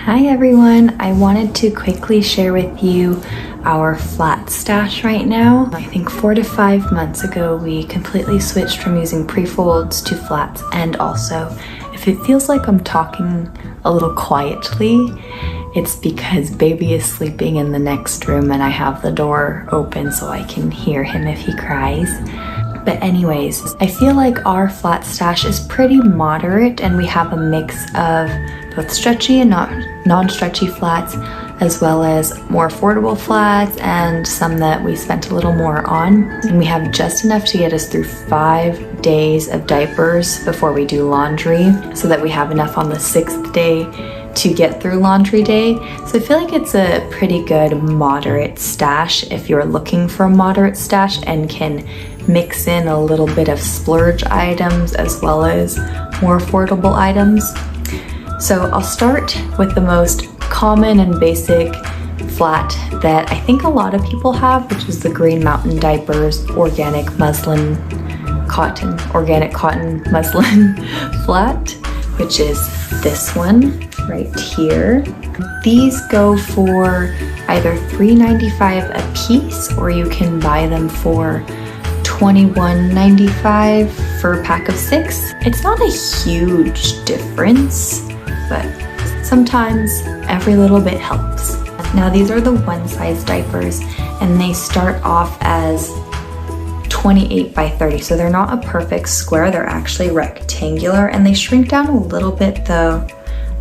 Hi everyone, I wanted to quickly share with you our flat stash right now. I think 4 to 5 months ago we completely switched from using pre-folds to flats, and also if it feels like I'm talking a little quietly, it's because baby is sleeping in the next room and I have the door open so I can hear him if he cries. But anyways, I feel like our flat stash is pretty moderate and we have a mix of both stretchy and non-stretchy flats, as well as more affordable flats and some that we spent a little more on. And we have just enough to get us through 5 days of diapers before we do laundry, so that we have enough on the 6th day to get through laundry day. So I feel like it's a pretty good moderate stash if you're looking for a moderate stash and can mix in a little bit of splurge items as well as more affordable items. So I'll start with the most common and basic flat that I think a lot of people have, which is the Green Mountain Diapers organic cotton muslin flat, which is this one right here. These go for either $3.95 a piece, or you can buy them for $21.95 for a pack of 6. It's not a huge difference, but sometimes every little bit helps. Now these are the one size diapers and they start off as 28 by 30. So they're not a perfect square, they're actually rectangular and they shrink down a little bit though.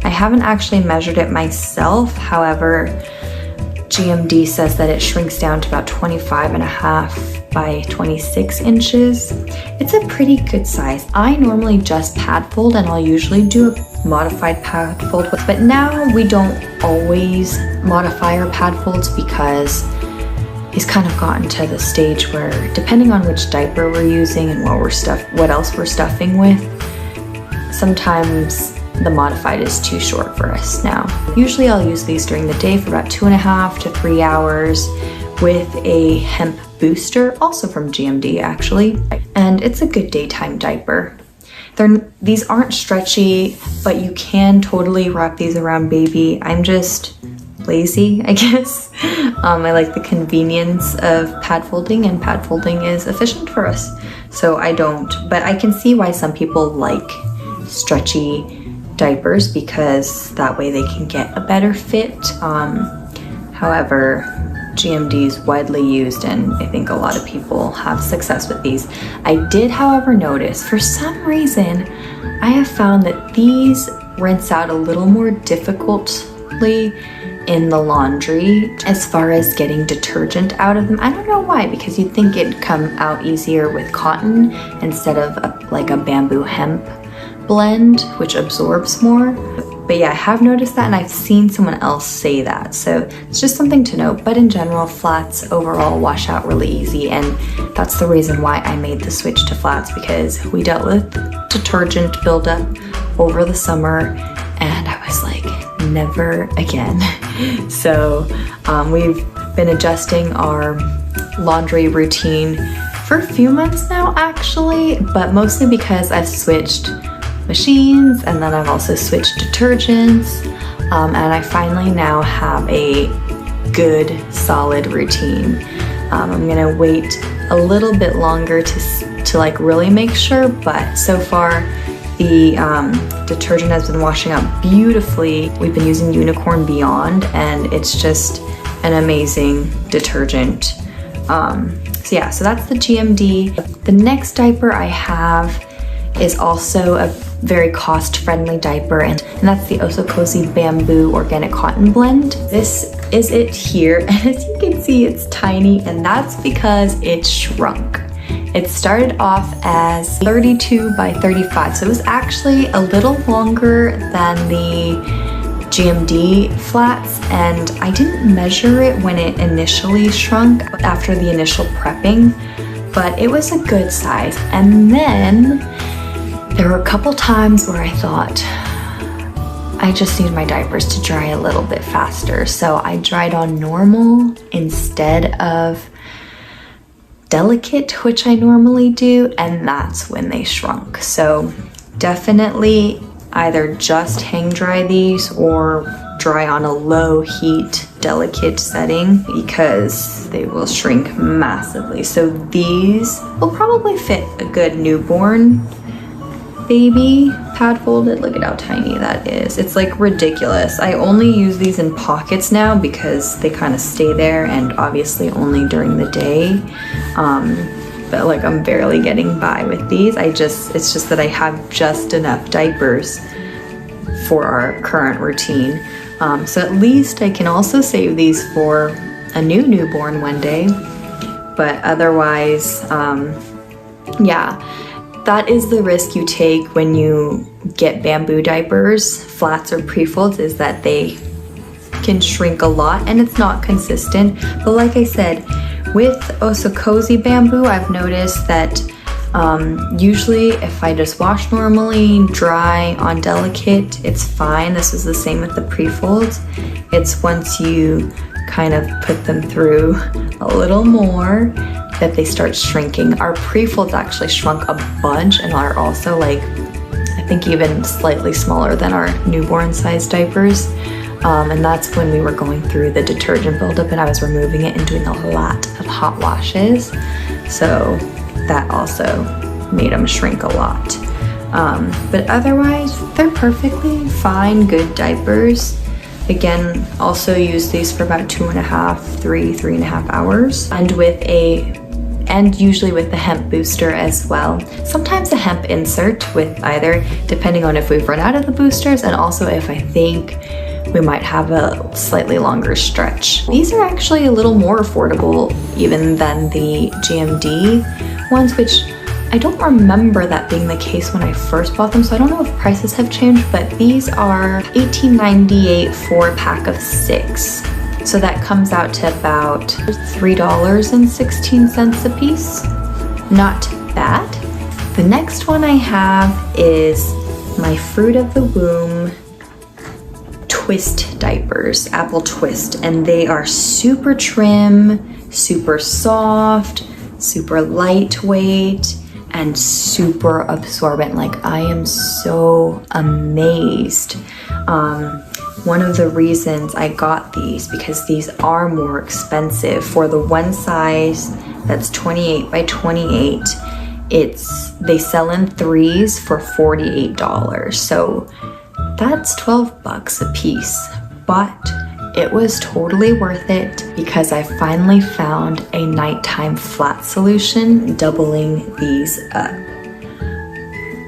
I haven't actually measured it myself. However, GMD says that it shrinks down to about 25.5 by 26 inches. It's a pretty good size. I normally just pad fold and I'll usually do a modified pad fold, but now we don't always modify our pad folds because he's kind of gotten to the stage where, depending on which diaper we're using and what else we're stuffing with, sometimes the modified is too short for us now. Usually I'll use these during the day for about 2.5 to 3 hours with a hemp booster, also from GMD actually, and it's a good daytime diaper. These aren't stretchy, but you can totally wrap these around baby. I'm just lazy, I guess. I like the convenience of pad folding, and pad folding is efficient for us. So I don't, but I can see why some people like stretchy diapers because that way they can get a better fit. However, GMD is widely used and I think a lot of people have success with these. I did, however, notice for some reason I have found that these rinse out a little more difficultly in the laundry as far as getting detergent out of them. I don't know why, because you'd think it'd come out easier with cotton instead of like a bamboo hemp blend, which absorbs more. But yeah, I have noticed that and I've seen someone else say that. So it's just something to note. But in general, flats overall wash out really easy. And that's the reason why I made the switch to flats, because we dealt with detergent buildup over the summer and I was like, never again. So we've been adjusting our laundry routine for a few months now actually, but mostly because I've switched machines and then I've also switched detergents, and I finally now have a good solid routine. I'm gonna wait a little bit longer to like really make sure, but so far the detergent has been washing out beautifully. We've been using Unicorn Beyond and it's just an amazing detergent. So yeah, so that's the GMD. The next diaper I have is also a very cost-friendly diaper, and that's the Osocozy Bamboo Organic Cotton Blend. This is it here, and as you can see, it's tiny, and that's because it shrunk. It started off as 32 by 35, so it was actually a little longer than the GMD flats, and I didn't measure it when it initially shrunk after the initial prepping, but it was a good size. And then there were a couple times where I thought, I just need my diapers to dry a little bit faster. So I dried on normal instead of delicate, which I normally do, and that's when they shrunk. So definitely either just hang dry these or dry on a low heat, delicate setting because they will shrink massively. So these will probably fit a good newborn baby pad folded. Look at how tiny that is. It's like ridiculous. I only use these in pockets now because they kind of stay there, and obviously only during the day. But like I'm barely getting by with these. It's just that I have just enough diapers for our current routine. So at least I can also save these for a newborn one day. But otherwise, yeah, that is the risk you take when you get bamboo diapers, flats or pre-folds, is that they can shrink a lot and it's not consistent. But like I said, with Osocozy Bamboo, I've noticed that usually if I just wash normally, dry on delicate, it's fine. This is the same with the pre-folds. It's once you kind of put them through a little more that they start shrinking. Our pre-folds actually shrunk a bunch and are also like, I think even slightly smaller than our newborn size diapers. And that's when we were going through the detergent buildup and I was removing it and doing a lot of hot washes. So that also made them shrink a lot. But otherwise, they're perfectly fine, good diapers. Again, also use these for about 2.5, 3.5 hours. And usually with the hemp booster as well. Sometimes a hemp insert with either, depending on if we've run out of the boosters and also if I think we might have a slightly longer stretch. These are actually a little more affordable even than the GMD ones, which I don't remember that being the case when I first bought them, so I don't know if prices have changed, but these are $18.98 for a pack of 6. So that comes out to about $3.16 a piece. Not bad. The next one I have is my Fruit of the Womb Twist diapers, apple twist, and they are super trim, super soft, super lightweight, and super absorbent. Like, I am so amazed. One of the reasons I got these, because these are more expensive. For the one size that's 28 by 28, they sell in 3s for $48. So that's 12 bucks a piece, but it was totally worth it because I finally found a nighttime flat solution, doubling these up.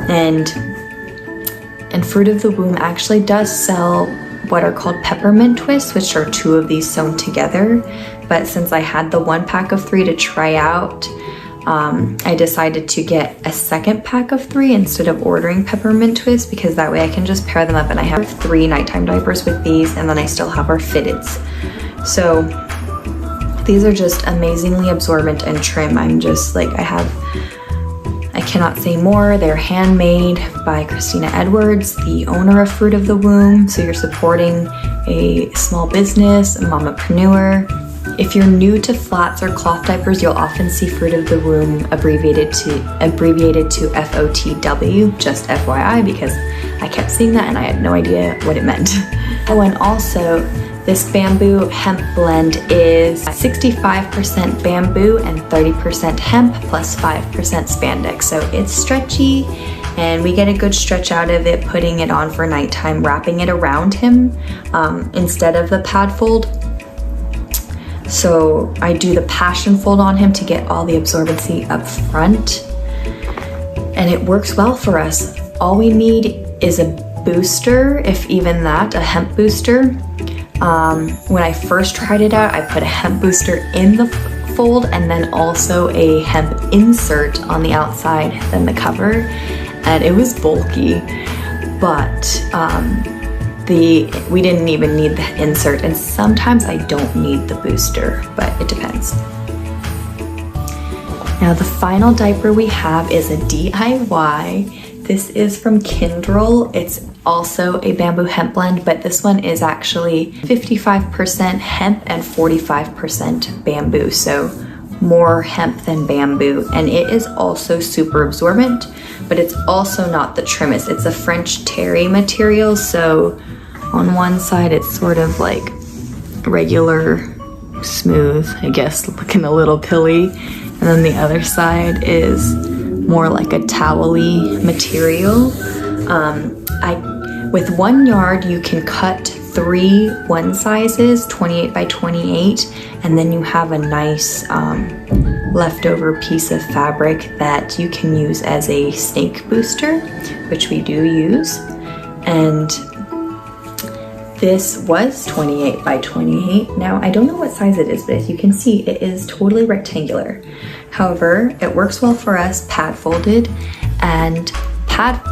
And Fruit of the Womb actually does sell what are called peppermint twists, which are 2 of these sewn together. But since I had the 1 pack of 3 to try out, I decided to get a second pack of 3 instead of ordering peppermint twists, because that way I can just pair them up and I have 3 nighttime diapers with these, and then I still have our fitteds. So these are just amazingly absorbent and trim. I'm just like, I cannot say more. They're handmade by Christina Edwards, the owner of Fruit of the Womb. So you're supporting a small business, a mamapreneur. If you're new to flats or cloth diapers, you'll often see Fruit of the Womb abbreviated to FOTW, just FYI, because I kept seeing that and I had no idea what it meant. Oh, and also, this bamboo hemp blend is 65% bamboo and 30% hemp plus 5% spandex. So it's stretchy and we get a good stretch out of it putting it on for nighttime, wrapping it around him instead of the pad fold. So I do the passion fold on him to get all the absorbency up front, and it works well for us. All we need is a booster, if even that, a hemp booster. When I first tried it out, I put a hemp booster in the fold and then also a hemp insert on the outside, then the cover, and it was bulky, but we didn't even need the insert, and sometimes I don't need the booster, but it depends. Now the final diaper we have is a DIY. This is from Kinderel. It's also a bamboo hemp blend, but this one is actually 55% hemp and 45% bamboo, so more hemp than bamboo, and it is also super absorbent, but it's also not the trimmest. It's a French terry material, so On one side it's sort of like regular smooth, I guess, looking a little pilly, and then the other side is more like a towel-y material. With 1 yard you can cut 3 one sizes, 28 by 28, and then you have a nice leftover piece of fabric that you can use as a snake booster, which we do use. And this was 28 by 28. Now, I don't know what size it is, but as you can see, it is totally rectangular. However, it works well for us pad folded and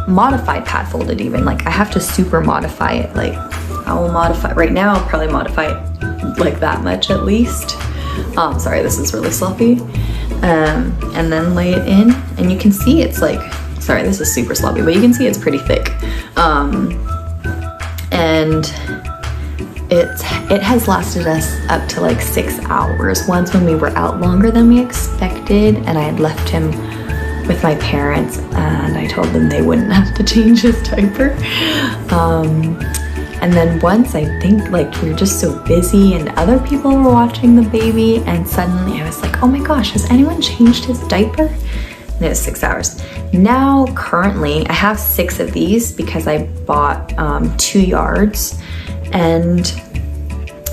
modified pad folded even. Like, I have to super modify it. Like, I will modify, right now I'll probably modify it like that much at least. Sorry, this is really sloppy. And then lay it in, and you can see it's like, sorry, this is super sloppy, but you can see it's pretty thick. And it has lasted us up to like 6 hours. Once when we were out longer than we expected, and I had left him with my parents, and I told them they wouldn't have to change his diaper. And then once, I think, like, we were just so busy and other people were watching the baby, and suddenly I was like, oh my gosh, has anyone changed his diaper? And it was 6 hours. Now, currently, I have 6 of these because I bought 2 yards, and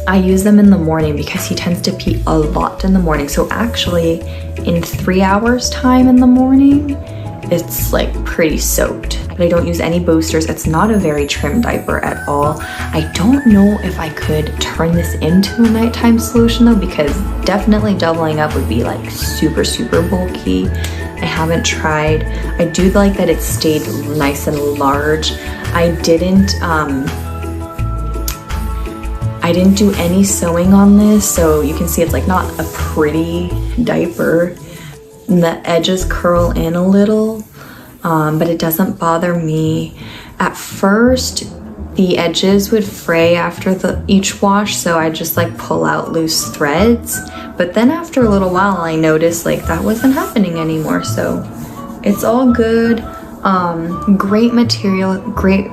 I use them in the morning because he tends to pee a lot in the morning. So actually, in 3 hours time in the morning, it's like pretty soaked. But I don't use any boosters. It's not a very trim diaper at all. I don't know if I could turn this into a nighttime solution though, because definitely doubling up would be like super, super bulky. I haven't tried. I do like that it stayed nice and large. I didn't do any sewing on this, so you can see it's like not a pretty diaper. And the edges curl in a little, but it doesn't bother me. At first, the edges would fray after each wash, so I just like pull out loose threads. But then after a little while, I noticed like that wasn't happening anymore, so it's all good. Great material, great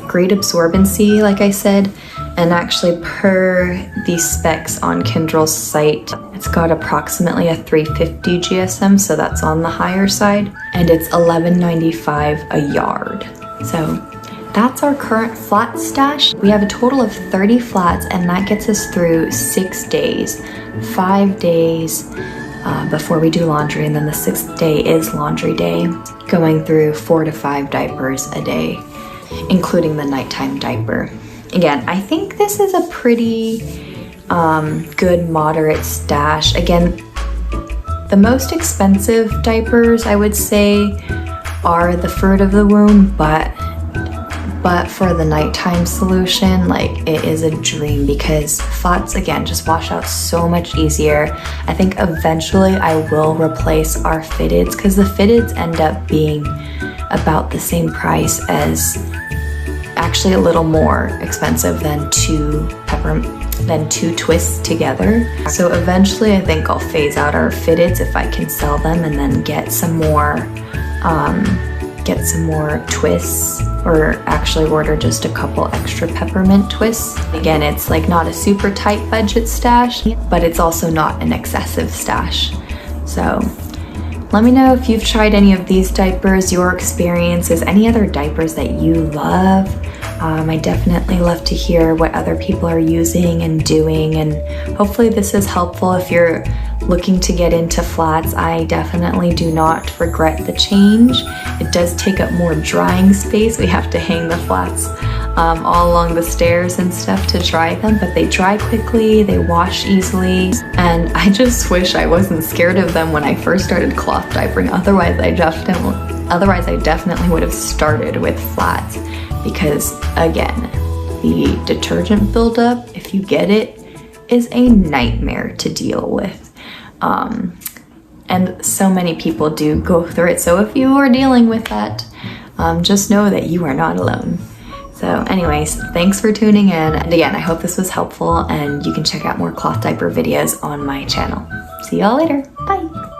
absorbency, like I said. And actually, per the specs on Kinderel's site, it's got approximately a 350 GSM, so that's on the higher side, and it's $11.95 a yard. So that's our current flat stash. We have a total of 30 flats, and that gets us through 6 days. 5 days before we do laundry, and then the 6th day is laundry day, going through 4 to 5 diapers a day, including the nighttime diaper. Again, I think this is a pretty good moderate stash. Again, the most expensive diapers, I would say, are the fruit of the womb, but for the nighttime solution, like, it is a dream because flats, again, just wash out so much easier. I think eventually I will replace our fitteds because the fitteds end up being about the same price as, actually a little more expensive than two twists together. So eventually I think I'll phase out our fitteds if I can sell them, and then get some more twists, or actually order just a couple extra peppermint twists. Again, it's like not a super tight budget stash, but it's also not an excessive stash. So let me know if you've tried any of these diapers, your experiences, any other diapers that you love. I definitely love to hear what other people are using and doing, and hopefully this is helpful if you're looking to get into flats. I definitely do not regret the change. It does take up more drying space. We have to hang the flats all along the stairs and stuff to dry them, but they dry quickly, they wash easily, and I just wish I wasn't scared of them when I first started cloth diapering. Otherwise I definitely would have started with flats, because again, the detergent buildup, if you get it, is a nightmare to deal with. And so many people do go through it, so if you are dealing with that, just know that you are not alone. So anyways, thanks for tuning in, and again, I hope this was helpful, and you can check out more cloth diaper videos on my channel. See y'all later, bye!